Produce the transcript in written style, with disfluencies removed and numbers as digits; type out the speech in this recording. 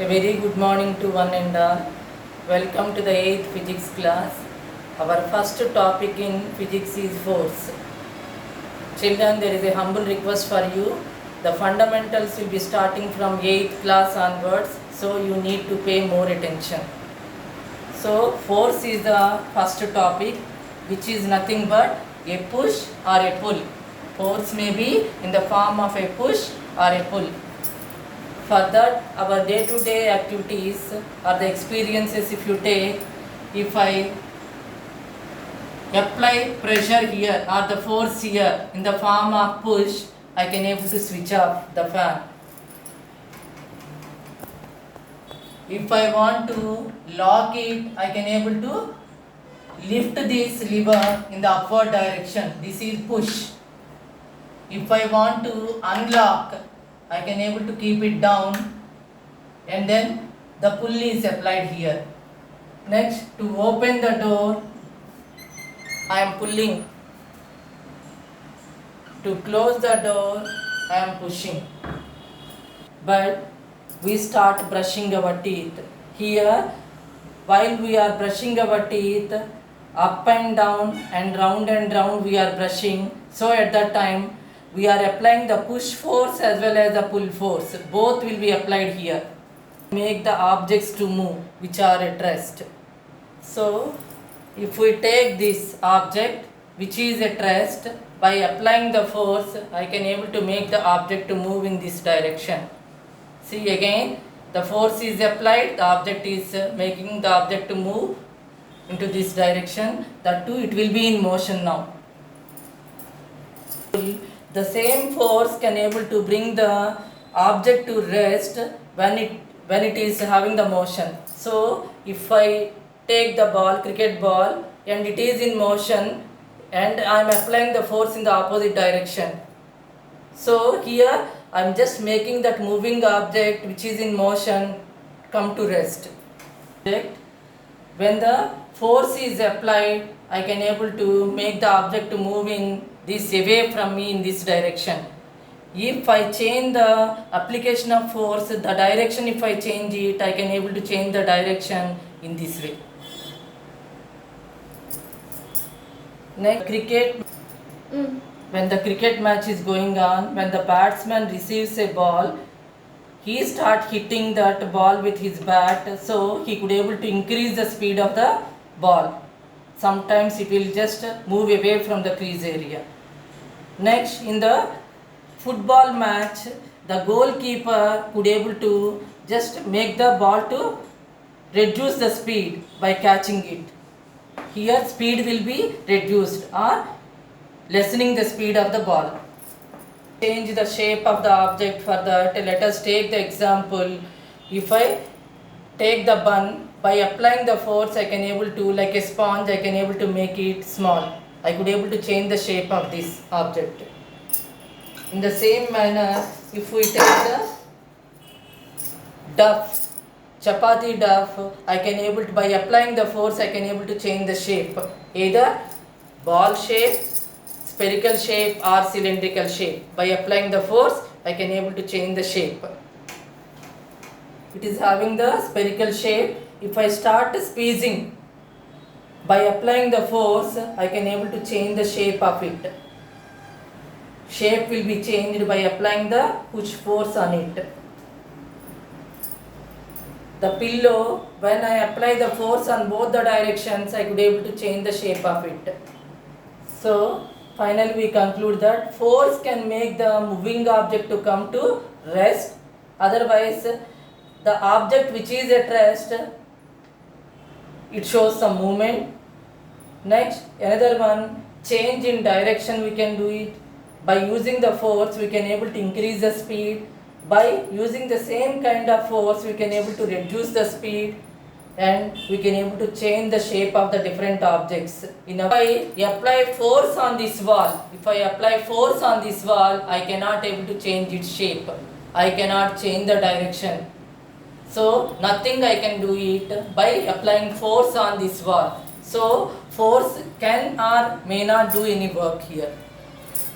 A very good morning to one and all. Welcome to the 8th physics class. Our first topic in physics is force. Children, there is a humble request for you. The fundamentals will be starting from 8th class onwards, so you need to pay more attention. So, force is the first topic, which is nothing but a push or a pull. Force may be in the form of a push or a pull. For that, our day-to-day activities or the experiences, if you take, if I apply pressure here or the force here in the form of push, I can able to switch off the fan. If I want to lock it, I can able to lift this lever in the upward direction. This is push. If I want to unlock, I can able to keep it down and then the pull is applied here. Next, to open the door, I am pulling. To close the door, I am pushing. But we start brushing our teeth. Here, while we are brushing our teeth, up and down and round we are brushing. So at that time, we are applying the push force as well as the pull force. Both will be applied here. Make the objects to move, which are at rest. So, if we take this object, which is at rest, by applying the force, I can able to make the object to move in this direction. See again, the force is applied, the object is making the object to move into this direction. That too, it will be in motion now. The same force can able to bring the object to rest when it is having the motion. So if I take the ball, cricket ball, and it is in motion and I am applying the force in the opposite direction. So here I am just making that moving object which is in motion come to rest. When the force is applied, I can able to make the object to move in this away from me in this direction. If I change the application of force, the direction if I change it, I can able to change the direction in this way. Next, cricket. When the cricket match is going on, when the batsman receives a ball, he start hitting that ball with his bat, so he could able to increase the speed of the ball. Sometimes it will just move away from the crease area. Next, in the football match, the goalkeeper could able to just make the ball to reduce the speed by catching it. Here speed will be reduced or lessening the speed of the ball. Change the shape of the object. For that, let us take the example. If I take the bun, by applying the force, I can able to, like a sponge, I can able to make it small. I could able to change the shape of this object. In the same manner, if we take the duff, chapati duff, I can able to, by applying the force, I can able to change the shape. Either ball shape, spherical shape or cylindrical shape. By applying the force, I can able to change the shape. It is having the spherical shape. If I start squeezing, by applying the force, I can able to change the shape of it. Shape will be changed by applying the push force on it. The pillow, when I apply the force on both the directions, I could able to change the shape of it. So, finally we conclude that force can make the moving object to come to rest. Otherwise, the object which is at rest, it shows some movement. Next, another one, change in direction we can do it. By using the force, we can able to increase the speed. By using the same kind of force, we can able to reduce the speed and we can able to change the shape of the different objects. If I apply force on this wall, I cannot able to change its shape. I cannot change the direction. So nothing I can do it by applying force on this wall. So force can or may not do any work here.